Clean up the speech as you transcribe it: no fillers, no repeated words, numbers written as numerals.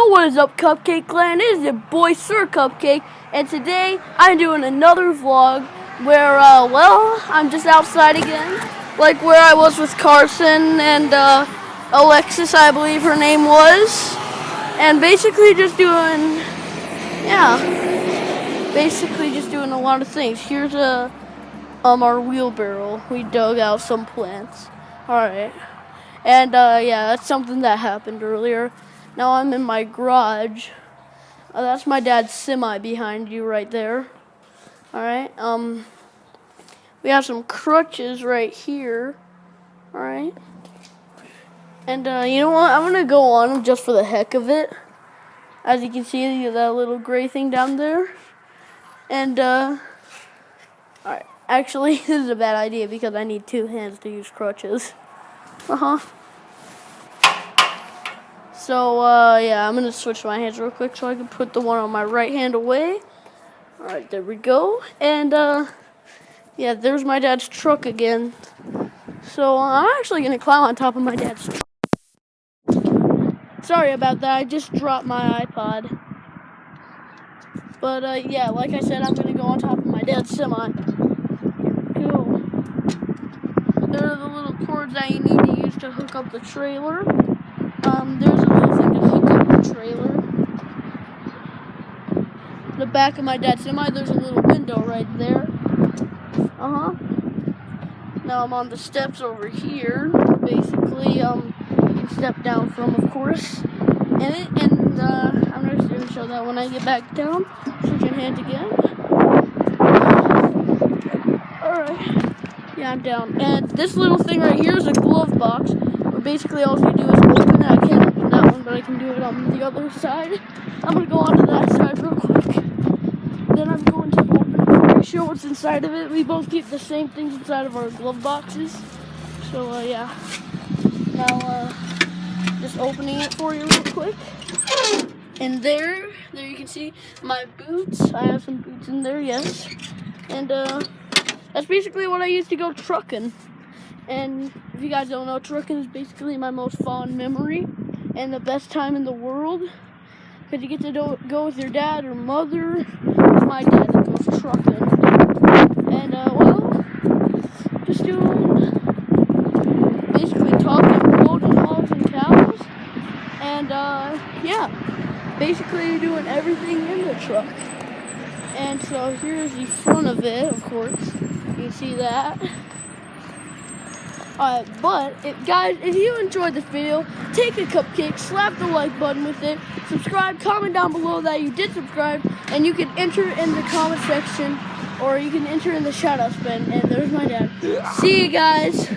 what is up, Cupcake Clan? It is your boy Sir Cupcake, and today I'm doing another vlog where, I'm just outside again, like where I was with Carson and Alexis, I believe her name was, and basically just doing a lot of things. Here's our wheelbarrow. We dug out some plants. All right. And, that's something that happened earlier. Now I'm in my garage. That's my dad's semi behind you right there. Alright, we have some crutches right here. Alright. And, you know what? I'm gonna go on them just for the heck of it. As you can see, that little gray thing down there. And, alright. Actually, this is a bad idea because I need two hands to use crutches. So, I'm going to switch my hands real quick so I can put the one on my right hand away. Alright, there we go. And, there's my dad's truck again. So, I'm actually going to climb on top of my dad's truck. Sorry about that, I just dropped my iPod. But, like I said, I'm going to go on top of my dad's semi. Cool. There are the little cords that you need to use to hook up the trailer. There's a little thing to hook up the trailer. The back of my dad's semi, there's a little window right there. Now I'm on the steps over here. Basically, you can step down from, of course. I'm just going to show that when I get back down. Switching hands again. Alright. Yeah, I'm down. And this little thing right here is a glove box. Where basically all you do is open it. I can't open that one, but I can do it on the other side. I'm going to go onto that side real quick. Then I'm going to open it for you, show what's inside of it. We both keep the same things inside of our glove boxes. So, Now, just opening it for you real quick. And there you can see my boots. I have some boots in there, yes. And, that's basically what I use to go trucking. And if you guys don't know, trucking is basically my most fond memory and the best time in the world. Because you get to go with your dad or mother. It's my dad that goes trucking. And, just doing, basically talking, loading hogs and cows. And, basically doing everything in the truck. And so here's the front of it, of course. You can see that. Guys, if you enjoyed this video, take a cupcake, slap the like button with it, subscribe, comment down below that you did subscribe, and you can enter in the comment section, or you can enter in the shout out spin, and there's my dad. See you guys.